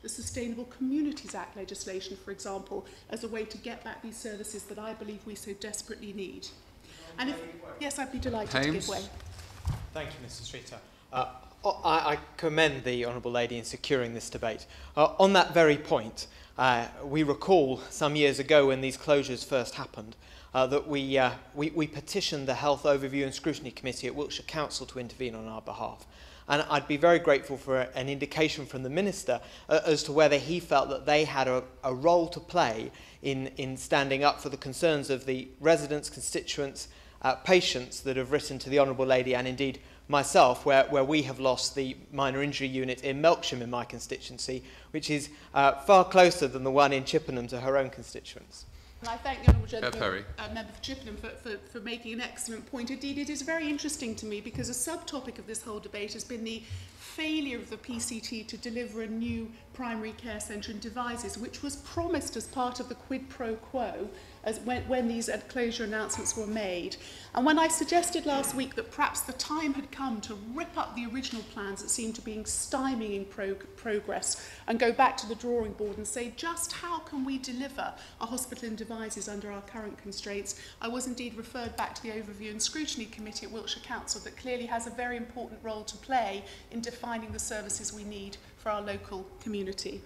the Sustainable Communities Act legislation, for example, as a way to get back these services that I believe we so desperately need. And yes, I'd be delighted to give way. Thank you, Mr. Streeter. I commend the Honourable Lady in securing this debate. On that very point, we recall some years ago when these closures first happened that we petitioned the Health Overview and Scrutiny Committee at Wiltshire Council to intervene on our behalf. And I'd be very grateful for an indication from the Minister as to whether he felt that they had a role to play in standing up for the concerns of the residents, constituents, patients that have written to the Honourable Lady, and indeed myself, where we have lost the minor injury unit in Melksham in my constituency, which is far closer than the one in Chippenham to her own constituents. And I thank the Honourable Gentleman, Member for Chippenham for making an excellent point. Indeed, it is very interesting to me because a subtopic of this whole debate has been the failure of the PCT to deliver a new primary care centre in Devizes, which was promised as part of the quid pro quo as when these closure announcements were made. And when I suggested last week that perhaps the time had come to rip up the original plans that seemed to be stymieing progress and go back to the drawing board and say just how can we deliver a hospital in Devizes under our current constraints, I was indeed referred back to the Overview and Scrutiny Committee at Wiltshire Council that clearly has a very important role to play in defining the services we need for our local community.